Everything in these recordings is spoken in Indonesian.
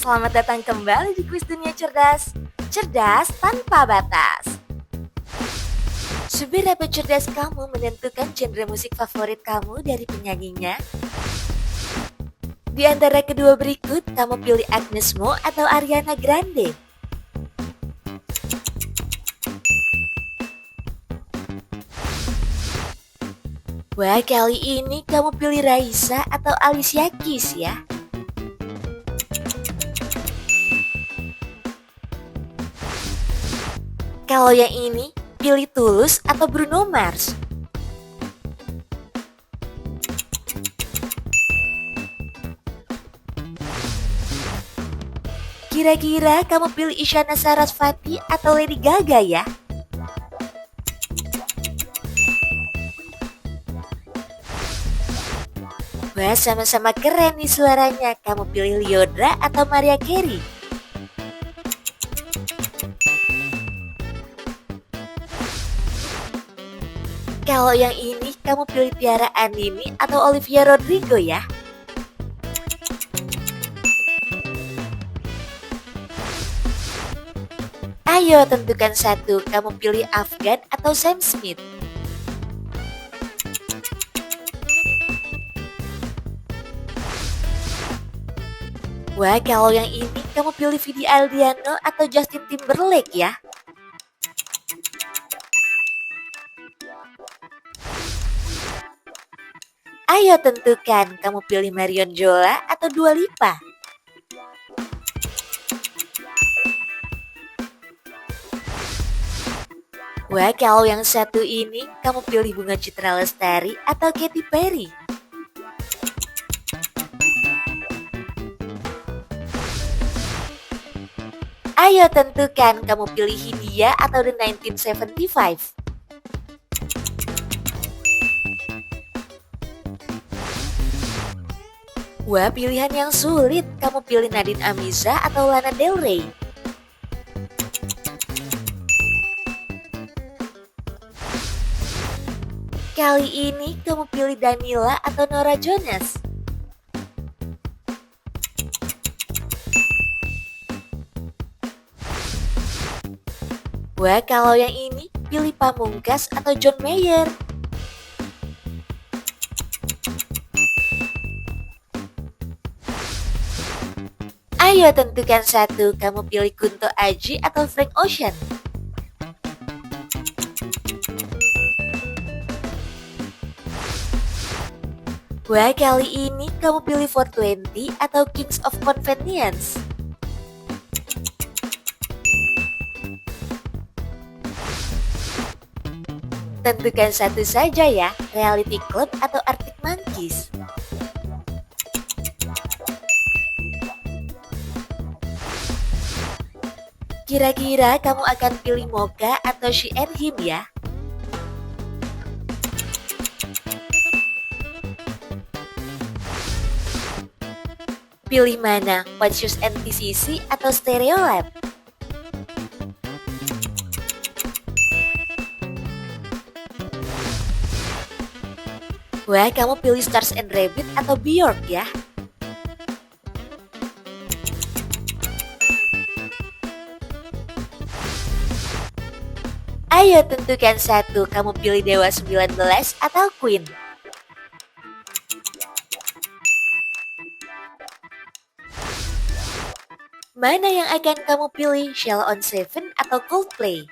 Selamat datang kembali di Kuis Dunia Cerdas. Cerdas tanpa batas. Seberapa cerdas kamu menentukan genre musik favorit kamu dari penyanyinya? Di antara kedua berikut, kamu pilih Agnes Mo atau Ariana Grande? Wah, kali ini kamu pilih Raisa atau Alicia Keys ya? Kalau yang ini, pilih Tulus atau Bruno Mars? Kira-kira kamu pilih Isyana Sarasvati atau Lady Gaga ya? Wah, sama-sama keren nih suaranya. Kamu pilih Lyodra atau Maria Carey? Kalau yang ini, kamu pilih Tiara Andini atau Olivia Rodrigo ya? Ayo tentukan satu, kamu pilih Afgan atau Sam Smith? Wah, kalau yang ini, kamu pilih Vidi Aldiano atau Justin Timberlake ya? Ayo tentukan, kamu pilih Marion Jola atau Dua Lipa? Wah, kalau yang satu ini, kamu pilih Bunga Citra Lestari atau Katy Perry? Ayo tentukan, kamu pilih Hindia atau The 1975? Wah, pilihan yang sulit. Kamu pilih Nadine Amizah atau Lana Del Rey? Kali ini kamu pilih Danila atau Norah Jonas? Wah, kalau yang ini pilih Pamungkas atau John Mayer? Ayo tentukan satu, kamu pilih Kunto Aji atau Frank Ocean? Wah, kali ini kamu pilih 420 atau Kings of Convenience? Tentukan satu saja ya, Reality Club atau Arctic Monkeys? Kira-kira kamu akan pilih Mocha atau She and Him ya? Pilih mana, White Shoes NTCC atau Stereolab? Wah, kamu pilih Stars and Rabbit atau Bjork ya? Ayo tentukan satu, kamu pilih Dewa 19 atau Queen? Mana yang akan kamu pilih, Sheila on 7 atau Coldplay?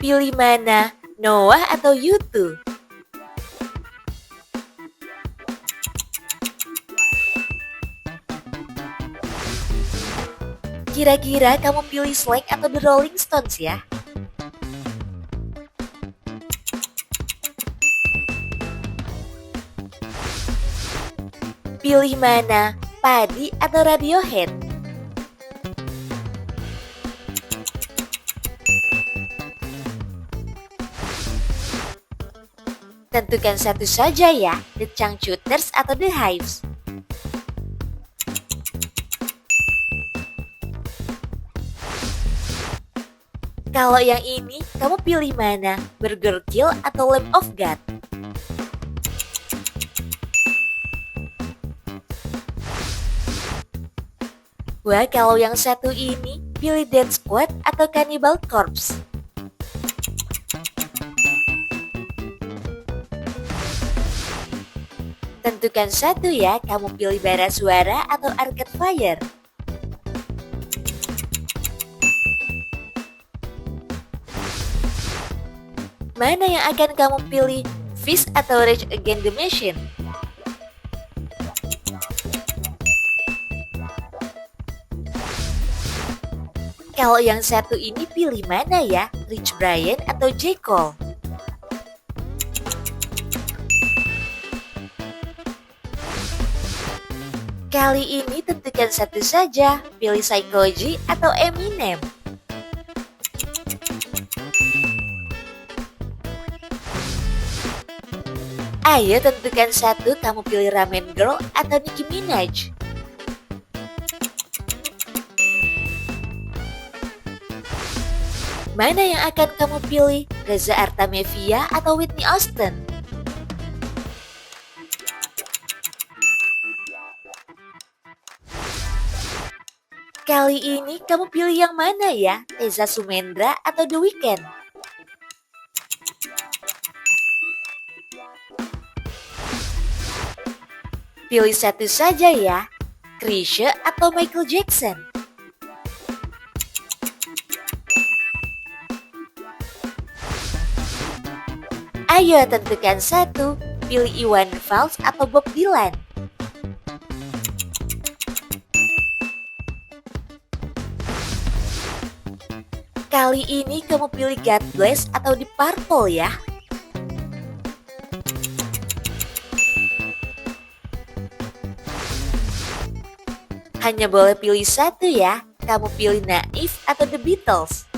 Pilih mana, Noah atau U2? Kira-kira kamu pilih Slack atau The Rolling Stones ya? Pilih mana, Padi atau Radiohead? Tentukan satu saja ya, The Changcuters atau The Hives? Kalau yang ini, kamu pilih mana? Burger Kill atau Lamb of God? Wah, kalau yang satu ini, pilih Death Squad atau Cannibal Corpse. Tentukan satu ya, kamu pilih bara suara atau Arcade Fire. Mana yang akan kamu pilih, Fist atau Rage Against the Machine? Kalau yang satu ini pilih mana ya, Rich Brian atau J. Cole? Kali ini tentukan satu saja, pilih Psychoji atau Eminem. Ayo tentukan satu, kamu pilih Ramen Girl atau Nicki Minaj. Mana yang akan kamu pilih, Reza Artamevia atau Whitney Houston? Kali ini kamu pilih yang mana ya, Teza Sumendra atau The Weeknd? Pilih satu saja ya, Chrisye atau Michael Jackson? Ayo tentukan satu, pilih Iwan Fals atau Bob Dylan. Kali ini kamu pilih God Bless atau Deep Purple ya. Hanya boleh pilih satu ya, kamu pilih Naif atau The Beatles.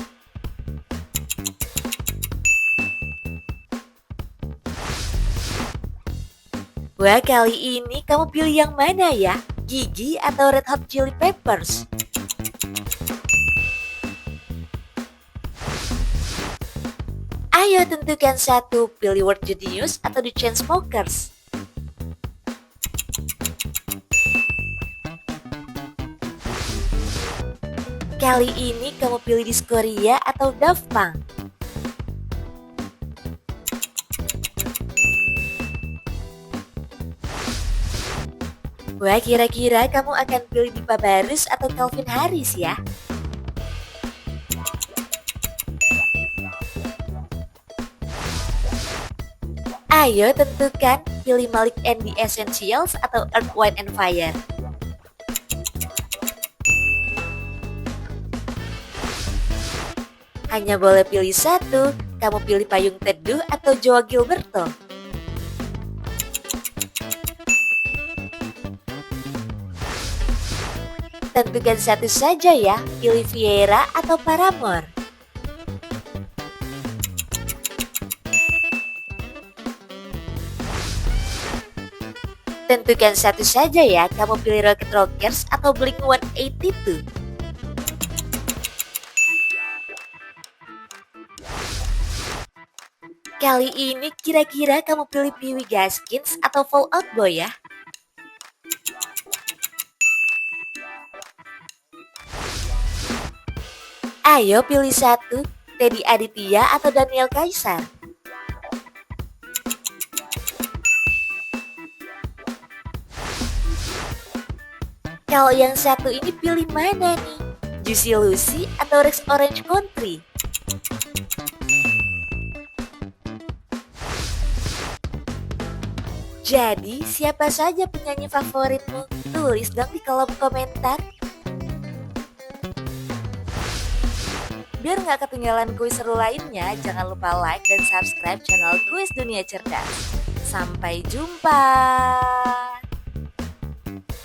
Wah, kali ini kamu pilih yang mana ya, Gigi atau Red Hot Chili Peppers? Ayo tentukan satu, pilih World Genius atau The Chainsmokers. Kali ini kamu pilih Diskoria atau Daft Punk. Wah, kira-kira kamu akan pilih Dipa Barus atau Calvin Harris ya? Ayo tentukan, pilih Malik and the Essentials atau Earth, Wind and Fire. Hanya boleh pilih satu, kamu pilih Payung Teduh atau Joao Gilberto. Tentukan satu saja ya, pilih Vieira atau Paramore. Tentukan satu saja ya, kamu pilih Rocket Rockers atau Blink-182. Kali ini kira-kira kamu pilih Pee Wee Gaskins atau Fall Out Boy ya? Ayo pilih satu, Teddy Aditya atau Daniel Caesar. Kalau yang satu ini pilih mana nih? Juicy Lucy atau Rex Orange Country? Jadi, siapa saja penyanyi favoritmu? Tulis dong di kolom komentar. Biar nggak ketinggalan kuis seru lainnya, jangan lupa like dan subscribe channel Kuis Dunia Cerdas. Sampai jumpa!